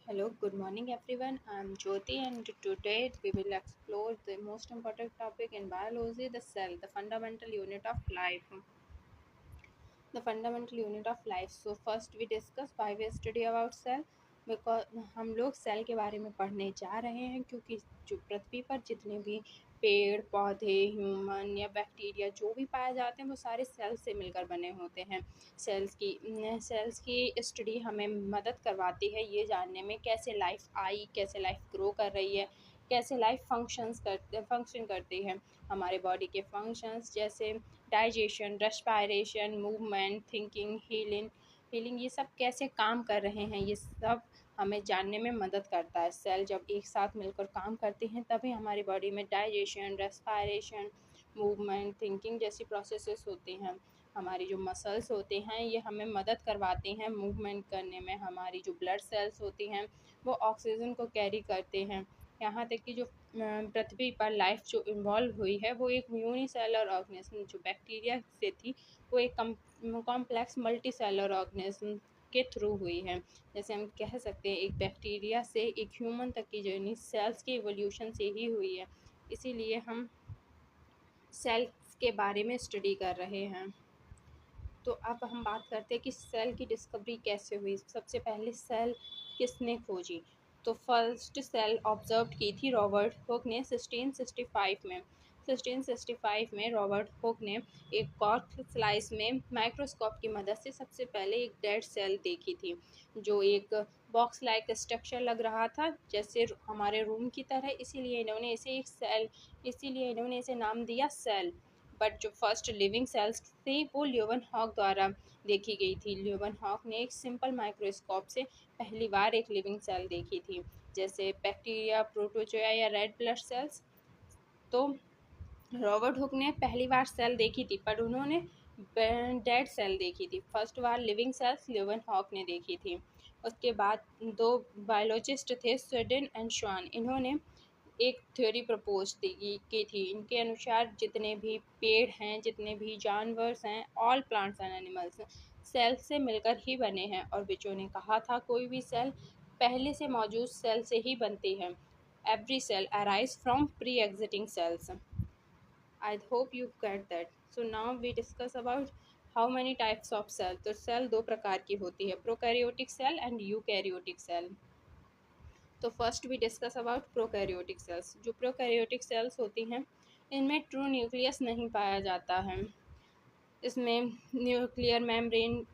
Hello, good morning everyone. I'm Jyoti and today we will explore the most important topic in biology, the cell, the fundamental unit of life. The fundamental unit of life. So first we discuss why we study about cell because हम लोग cell के बारे में पढ़ने जा रहे हैं क्योंकि जो पृथ्वी पर जितने भी पेड़ पौधे ह्यूमन या बैक्टीरिया जो भी पाए जाते हैं वो सारे सेल से मिलकर बने होते हैं। सेल्स की स्टडी हमें मदद करवाती है ये जानने में कैसे लाइफ आई, कैसे लाइफ ग्रो कर रही है, कैसे लाइफ फंक्शन करती है। हमारे बॉडी के फंक्शंस जैसे digestion, respiration, movement, thinking, healing ये सब कैसे काम कर रहे हैं, ये सब हमें जानने में मदद करता है। सेल जब एक साथ मिलकर काम करते हैं तभी हमारी बॉडी में डाइजेशन, रेस्पायरेशन, मूवमेंट, थिंकिंग जैसी प्रोसेसेस होती हैं। हमारी जो मसल्स होते हैं ये हमें मदद करवाती हैं मूवमेंट करने में। हमारी जो ब्लड सेल्स होती हैं वो ऑक्सीजन को कैरी करते हैं। यहाँ तक कि जो पृथ्वी पर लाइफ जो इन्वॉल्व हुई है वो एक यूनिसेलर ऑर्गेनिज्म जो बैक्टीरिया से थी वो एक कॉम्प्लेक्स मल्टी सेलर ऑर्गेनिज्म के थ्रू हुई है। जैसे हम कह सकते हैं एक बैक्टीरिया से एक ह्यूमन तक की जर्नी सेल्स के इवोल्यूशन से ही हुई है। इसीलिए हम सेल्स के बारे में स्टडी कर रहे हैं। तो अब हम बात करते हैं कि सेल की डिस्कवरी कैसे हुई। सबसे पहले सेल किसने खोजी? तो फर्स्ट सेल ऑब्जर्व की थी रॉबर्ट हुक ने 1665 में। 1665 में रॉबर्ट हुक ने एक कॉर्क स्लाइस में माइक्रोस्कोप की मदद से सबसे पहले एक डेड सेल देखी थी जो एक बॉक्स लाइक स्ट्रक्चर लग रहा था जैसे हमारे रूम की तरह। इसीलिए इन्होंने इसे नाम दिया सेल। बट जो फर्स्ट लिविंग सेल्स थी वो ल्यूवन हॉक द्वारा देखी गई थी। ल्यूवन हॉक ने एक सिंपल माइक्रोस्कोप से पहली बार एक लिविंग सेल देखी थी जैसे बैक्टीरिया, प्रोटोजोआ या रेड ब्लड सेल्स। तो रॉबर्ट हुक ने पहली बार सेल देखी थी पर उन्होंने डेड सेल देखी थी। फर्स्ट बार लिविंग सेल्स ल्यूवन हॉक ने देखी थी। उसके बाद दो बायोलॉजिस्ट थे, स्वीडन एंड श्वान। इन्होंने एक थ्योरी प्रपोज की थी। इनके अनुसार जितने भी पेड़ हैं, जितने भी जानवर्स हैं, all plants and animals cell से मिलकर ही बने हैं। और बिचो ने कहा था कोई भी सेल पहले से मौजूद सेल से ही बनती है। Every cell arise from pre existing cells. I hope you get that. So now we discuss about how many types of cell. तो सेल दो प्रकार की होती है, prokaryotic cell and eukaryotic cell. तो first we discuss about prokaryotic cells. जो prokaryotic cells होती हैं इनमें ट्रू न्यूक्लियस नहीं पाया जाता है। इसमें न्यूक्लियर मेम्ब्रेन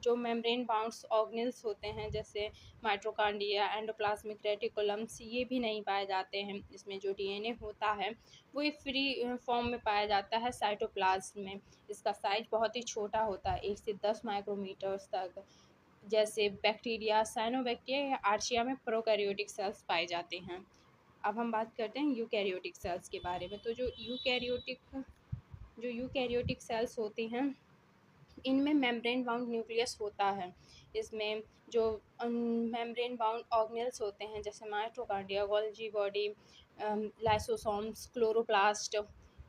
जो मेम्ब्रेन बाउंड्स ऑर्गेनेल्स होते हैं जैसे माइटोकॉन्ड्रिया, एंडोप्लाज्मिक रेटिकुलम्स ये भी नहीं पाए जाते हैं। इसमें जो डीएनए होता है वो एक फ्री फॉर्म में पाया जाता है साइटोप्लाज्म में। इसका साइज बहुत ही छोटा होता है, 1 से 10 माइक्रोमीटर्स तक। जैसे बैक्टीरिया, साइनोबैक्टीरिया या आर्चिया में प्रोकैरियोटिक सेल्स पाए जाते हैं। अब हम बात करते हैं यूकैरियोटिक सेल्स के बारे में। तो जो यूकैरियोटिक सेल्स होती हैं इनमें मेम्ब्रेन बाउंड न्यूक्लियस होता है। इसमें जो मेम्ब्रेन बाउंड ऑर्गेनेल्स होते हैं जैसे mitochondria, Golgi body, lysosomes, chloroplast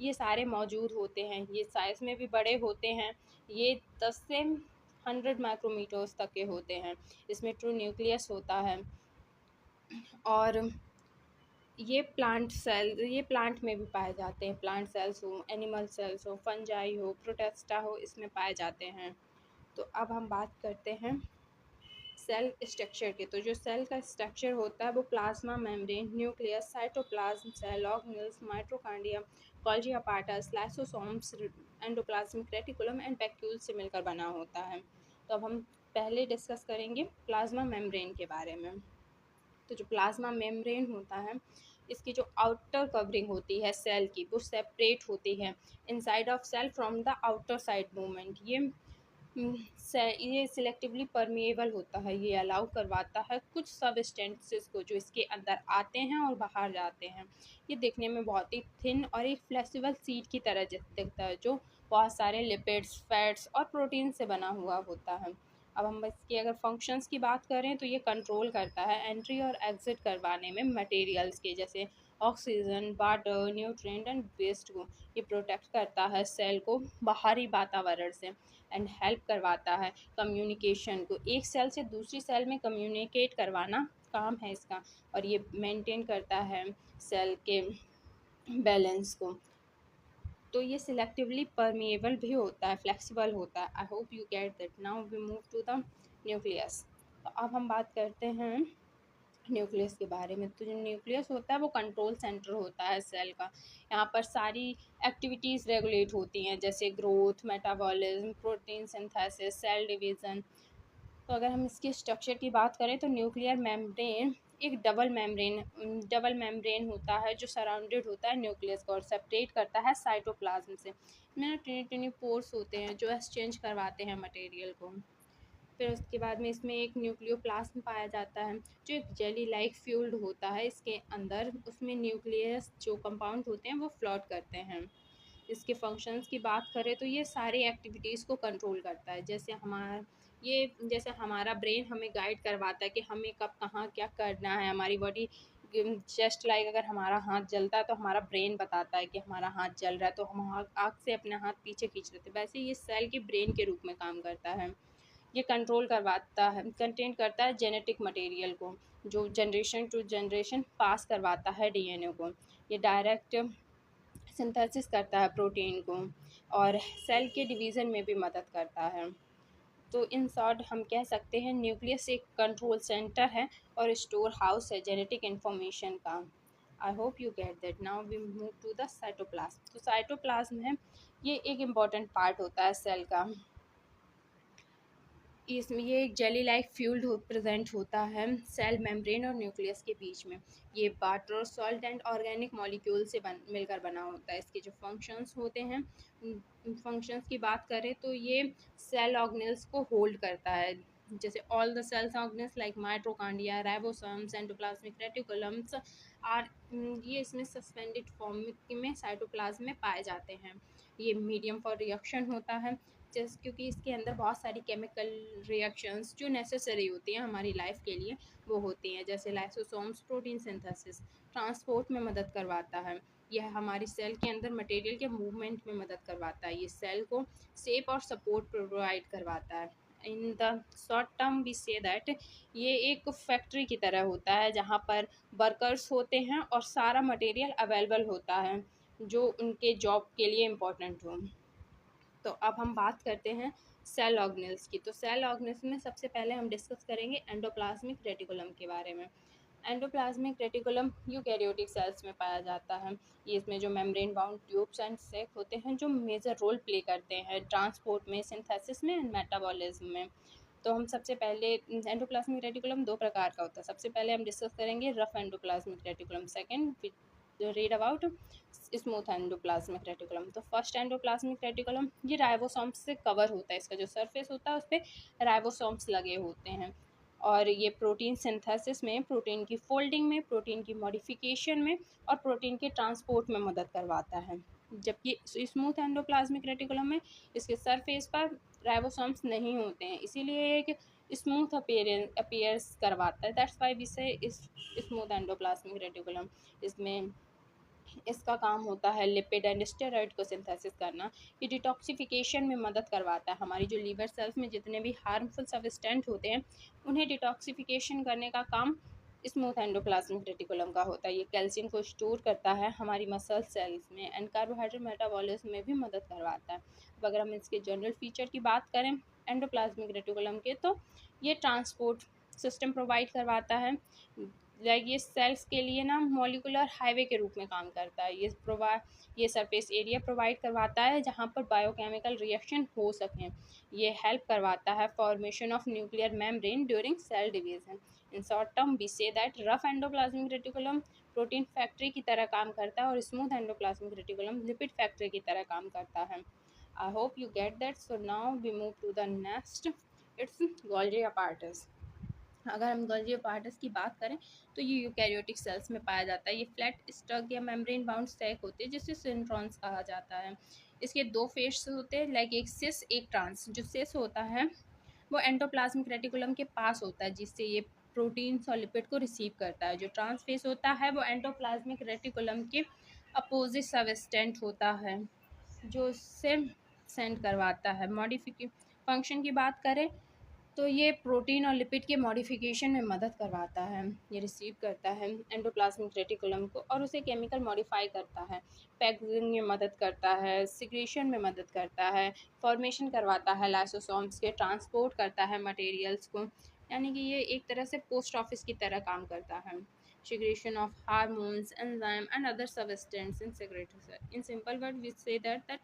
ये सारे मौजूद होते हैं। ये साइज़ में भी बड़े होते हैं। ये 10 से 100 माइक्रोमीटर्स तक के होते हैं। इसमें ट्रू न्यूक्लियस होता है। और ये प्लांट में भी पाए जाते हैं। प्लांट सेल्स हो, एनिमल सेल्स हो, फंजाई हो, प्रोटेस्टा हो, इसमें पाए जाते हैं। तो अब हम बात करते हैं सेल स्ट्रक्चर के। तो जो सेल का स्ट्रक्चर होता है वो plasma membrane, nucleus, cytoplasm, cell organelles, mitochondria, Golgi apparatus, lysosomes, endoplasmic reticulum and vacuole से मिलकर बना होता है। तो अब हम पहले डिस्कस करेंगे प्लाज्मा मेम्ब्रेन के बारे में। तो जो प्लाज्मा मेम्ब्रेन होता है इसकी जो आउटर कवरिंग होती है सेल की वो सेपरेट होती है inside of cell from the outer side movement. ये सिलेक्टिवली परमिएबल होता है। ये अलाउ करवाता है कुछ सबस्टेंसेस को जो इसके अंदर आते हैं और बाहर जाते हैं। ये देखने में बहुत ही थिन और एक फ्लेक्सिबल सीड की तरह दिखता है जो बहुत सारे लिपिड्स, फैट्स और प्रोटीन से बना हुआ होता है। अब हम इसके अगर फंक्शंस की बात करें तो ये कंट्रोल करता है एंट्री और एग्जिट करवाने में मटेरियल्स के जैसे oxygen, water, nutrient and waste को। ये प्रोटेक्ट करता है सेल को बाहरी वातावरण से एंड हेल्प करवाता है कम्युनिकेशन को। एक सेल से दूसरी सेल में कम्युनिकेट करवाना काम है इसका, और ये मेंटेन करता है सेल के बैलेंस को। तो ये सिलेक्टिवली परमिएबल भी होता है, फ्लेक्सिबल होता है। I hope you get that. Now we move to the nucleus. तो अब हम बात करते हैं न्यूक्लियस के बारे में। तो जो न्यूक्लियस होता है वो कंट्रोल सेंटर होता है सेल का। यहाँ पर सारी एक्टिविटीज़ रेगुलेट होती हैं, जैसे growth, metabolism, protein synthesis, cell division. तो अगर हम इसके स्ट्रक्चर की बात करें तो न्यूक्लियर मेम्ब्रेन एक डबल मेम्ब्रेन होता है जो सराउंडेड होता है न्यूक्लियस को और सेपरेट करता है साइटोप्लाज्म से। इसमें टिनी टिनी पोर्स होते हैं जो एक्सचेंज करवाते हैं मटेरियल को। फिर उसके बाद में इसमें एक न्यूक्लियोप्लाज्म पाया जाता है जो एक जेली लाइक फ्यूल्ड होता है इसके अंदर। उसमें न्यूक्लियस जो कंपाउंड होते हैं वो फ्लोट करते हैं। इसके फंक्शंस की बात करें तो ये सारी एक्टिविटीज़ को कंट्रोल करता है। जैसे हमारा ब्रेन हमें गाइड करवाता है कि हमें कब कहाँ क्या करना है। हमारी बॉडी जस्ट लाइक अगर हमारा हाथ जलता है तो हमारा ब्रेन बताता है कि हमारा हाथ जल रहा है, तो हम आग से अपना हाथ पीछे खींच लेते हैं। वैसे ये सेल के ब्रेन के रूप में काम करता है। ये कंटेन करता है जेनेटिक मटेरियल को जो जनरेशन टू जनरेशन पास करवाता है डीएनए को। ये डायरेक्ट सिंथेसिस करता है प्रोटीन को और सेल के डिवीज़न में भी मदद करता है। तो इन शॉर्ट हम कह सकते हैं न्यूक्लियस एक कंट्रोल सेंटर है और स्टोर हाउस है जेनेटिक इन्फॉर्मेशन का। I hope you get that. Now we move to the cytoplasm. तो साइटोप्लाज्म है, ये एक इम्पॉर्टेंट पार्ट होता है सेल का। इसमें ये एक जेली लाइक फ्यूल्ड प्रेजेंट होता है सेल मेम्ब्रेन और न्यूक्लियस के बीच में। ये water, salt and organic molecule से मिलकर बना होता है। इसके जो फंक्शंस होते हैं, फंक्शंस की बात करें तो ये सेल ऑर्गेनेल्स को होल्ड करता है। जैसे all the cells organelles like mitochondria, ribosomes, endoplasmic reticulums are ये इसमें सस्पेंडेड फॉर्म में साइटोप्लाज्म में पाए जाते हैं। ये मीडियम फॉर रिएक्शन होता है, जैसे क्योंकि इसके अंदर बहुत सारी केमिकल रिएक्शंस जो नेसेसरी होती हैं हमारी लाइफ के लिए वो होती हैं। जैसे लाइसोसोम्स प्रोटीन सिंथेसिस ट्रांसपोर्ट में मदद करवाता है। यह हमारी सेल के अंदर मटेरियल के मूवमेंट में मदद करवाता है। ये सेल को शेप और सपोर्ट प्रोवाइड करवाता है। In the short term we say that ये एक फैक्ट्री की तरह होता है जहाँ पर वर्कर्स होते हैं और सारा मटेरियल अवेलेबल होता है जो उनके जॉब के लिए इम्पोर्टेंट हो। तो अब हम बात करते हैं सेल ऑर्गेनेल्स की। तो सेल ऑर्गेनेल्स में सबसे पहले हम डिस्कस करेंगे एंडोप्लाज्मिक रेटिकुलम के बारे में। एंडोप्लाज्मिक रेटिकुलम यूकैरियोटिक सेल्स में पाया जाता है। ये इसमें जो मेम्ब्रेन बाउंड ट्यूब्स एंड सेक होते हैं जो मेजर रोल प्ले करते हैं ट्रांसपोर्ट में, सिंथेसिस में एंड मेटाबॉलिज्म में। तो हम सबसे पहले एंडोप्लाज्मिक रेटिकुलम दो प्रकार का होता है। सबसे पहले हम डिस्कस करेंगे rough endoplasmic reticulum. Second read about smooth endoplasmic reticulum. तो फर्स्ट एंडोप्लाज्मिक रेटिकुलम ये राइबोसोम्स से कवर होता है। इसका जो सरफेस होता है उस पर राइबोसोम्स लगे होते हैं और ये प्रोटीन सिंथेसिस में, प्रोटीन की फोल्डिंग में, प्रोटीन की मॉडिफिकेशन में और प्रोटीन के ट्रांसपोर्ट में मदद करवाता है। जबकि स्मूथ एंडोप्लाज्मिक रेटिकुलम में इसके सरफेस पर राइबोसोम्स नहीं होते हैं, इसीलिए एक स्मूथ अपीयर्स करवाता है। दैट्स वाई वी से स्मूथ एंडोप्लाज्मिक रेटिकुलम। इसमें इसका काम होता है लिपिड एंड स्टेरॉइड को सिंथेसिस करना। ये डिटॉक्सिफिकेशन में मदद करवाता है। हमारी जो लीवर सेल्स में जितने भी हार्मफुल सब्सटेंट होते हैं उन्हें डिटॉक्सिफिकेशन करने का काम स्मूथ एंडोप्लाज्मिक रेटिकुलम का होता है। ये कैल्शियम को स्टोर करता है हमारी मसल सेल्स में एंड कार्बोहाइड्रेट मेटाबॉलिज्म में भी मदद करवाता है। अब अगर हम इसके जनरल फीचर की बात करें एंडोप्लाज्मिक रेटिकुलम के, तो ये ट्रांसपोर्ट सिस्टम प्रोवाइड करवाता है। लाइक ये सेल्स के लिए ना मॉलिकुलर हाईवे के रूप में काम करता है। ये सरफेस एरिया प्रोवाइड करवाता है जहाँ पर बायोकेमिकल रिएक्शन हो सकें। ये हेल्प करवाता है formation of nuclear membrane during cell division. In short term we say that rough endoplasmic reticulum protein factory की तरह काम करता है और smooth endoplasmic reticulum lipid factory की तरह काम करता है। I hope you get that. So now we move to the next, it's Golgi apparatus. अगर हम गोल्गी अपार्टस की बात करें तो ये यूकैरियोटिक सेल्स में पाया जाता है। ये फ्लैट स्टग या मेम्ब्रेन बाउंड स्टैक होते हैं जिसे सिंट्रॉन्स कहा जाता है। इसके दो फेस होते हैं, लाइक एक सिस एक ट्रांस। जो सिस होता है वो एंडोप्लाज्मिक रेटिकुलम के पास होता है जिससे ये प्रोटीन्स और लिपिड को रिसीव करता है। जो ट्रांस फेस होता है वो एंडोप्लाज्मिक रेटिकुलम के अपोजिट सबस्टेंट होता है जो उससे सेंड करवाता है। मॉडिफिके फंक्शन की बात करें तो ये प्रोटीन और लिपिड के मॉडिफिकेशन में मदद करवाता है, ये रिसीव करता है एंडोप्लाज्मिक रेटिकुलम को और उसे केमिकल मॉडिफाई करता है, पैकेजिंग में मदद करता है, सिक्रीशन में मदद करता है, फॉर्मेशन करवाता है लाइसोसोम्स के, ट्रांसपोर्ट करता है मटेरियल्स को, यानी कि ये एक तरह से पोस्ट ऑफिस की तरह काम करता है। Secretion of hormones, enzyme, and other substances in secretory. In simple words, we say that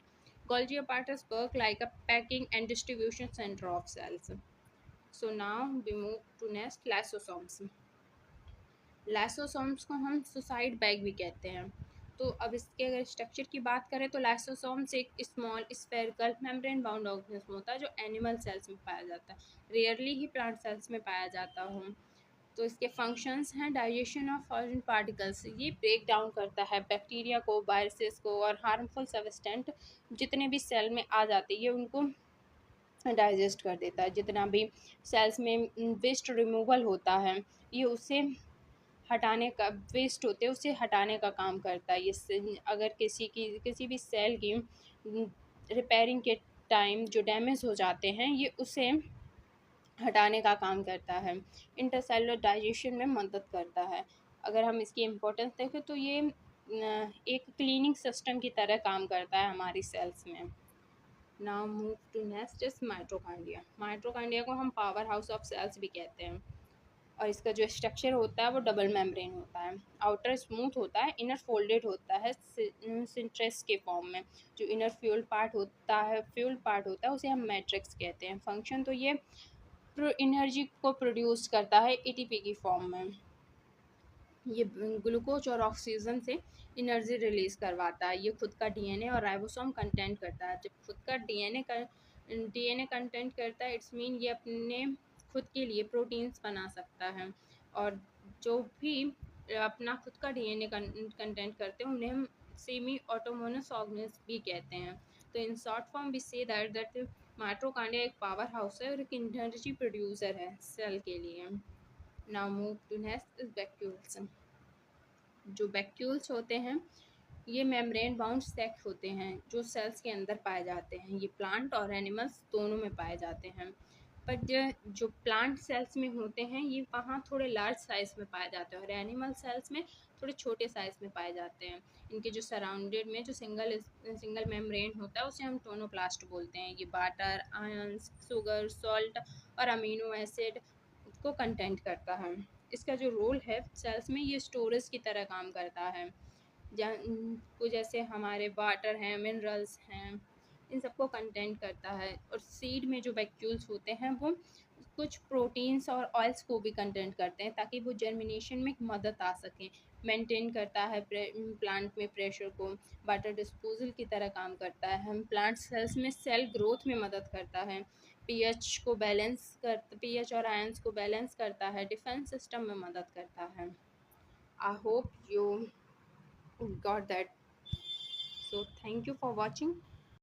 Golgi apparatus work like a packing and distribution center of cells. So now we move to next lysosomes. Lysosomes को हम suicide bag भी कहते हैं। तो अब इसके अगर structure की बात करें तो लाइसोसोम्स एक small spherical membrane bound organism होता है जो एनिमल सेल्स में पाया जाता है, रेयरली ही प्लांट सेल्स में पाया जाता हो। तो इसके फंक्शंस हैं डाइजेशन ऑफ फॉरेन पार्टिकल्स, ये ब्रेक डाउन करता है बैक्टीरिया को, वायरसेस को और हार्मफुल सब्सटेंट जितने भी सेल में आ जाते हैं ये उनको डाइजेस्ट कर देता है। जितना भी सेल्स में वेस्ट रिमूवल होता है ये उसे हटाने का, वेस्ट होते हैं उसे हटाने का काम करता है। ये अगर किसी भी सेल की रिपेयरिंग के टाइम जो डैमेज हो जाते हैं ये उसे हटाने का काम करता है। इंटरसेलुलर डाइजेशन में मदद करता है। अगर हम इसकी इम्पोर्टेंस देखें तो ये एक क्लीनिंग सिस्टम की तरह काम करता है हमारी सेल्स में। Now move to next is mitochondria. Mitochondria को हम पावर हाउस ऑफ सेल्स भी कहते हैं और इसका जो स्ट्रक्चर होता है वो डबल मेम्ब्रेन होता है। आउटर स्मूथ होता है, इनर फोल्डेड होता है सिंट्रेस के फॉर्म में। जो इनर फ्यूल पार्ट होता है उसे हम मैट्रिक्स कहते हैं। फंक्शन तो ये एनर्जी को प्रोड्यूस करता है एटीपी की फॉर्म में। ये ग्लूकोज और ऑक्सीजन से एनर्जी रिलीज करवाता है। ये खुद का डीएनए और राइबोसोम कंटेंट करता है। जब खुद का डीएनए कंटेंट करता है इट्स मीन ये अपने खुद के लिए प्रोटीन्स बना सकता है। और जो भी अपना खुद का डीएनए कंटेंट करते हैं उन्हें हम सेमी ऑटोनोमस ऑर्गेनिज्म भी कहते हैं। तो in short form we say that mitochondria एक पावर हाउस है और एक एनर्जी प्रोड्यूसर है सेल के लिए। Now move to next is vacuoles. जो वैक्यूल्स होते हैं ये मेम्ब्रेन बाउंड सेक होते हैं जो सेल्स के अंदर पाए जाते हैं। ये प्लांट और एनिमल्स दोनों में पाए जाते हैं, पर जो प्लांट सेल्स में होते हैं ये वहाँ थोड़े लार्ज साइज़ में पाए जाते हैं और एनिमल सेल्स में थोड़े छोटे साइज़ में पाए जाते हैं। इनके जो सराउंडेड में जो सिंगल मेम्ब्रेन होता है उसे हम टोनोप्लास्ट बोलते हैं। ये वाटर, आयंस, शुगर, सॉल्ट और अमीनो एसिड को कंटेंट करता है। इसका जो रोल है सेल्स में ये स्टोरेज की तरह काम करता है। जैसे हमारे वाटर हैं, मिनरल्स हैं, इन सबको कंटेंट करता है। और सीड में जो वैक्यूल्स होते हैं वो कुछ प्रोटीन्स और ऑयल्स को भी कंटेंट करते हैं ताकि वो जर्मिनेशन में मदद आ सके। मेंटेन करता है प्लांट में प्रेशर को, वाटर डिस्पोजल की तरह काम करता है। हम प्लांट सेल्स में सेल ग्रोथ में मदद करता है। पीएच और आयंस को बैलेंस करता है। डिफेंस सिस्टम में मदद करता है। I hope you got that. So thank you for watching.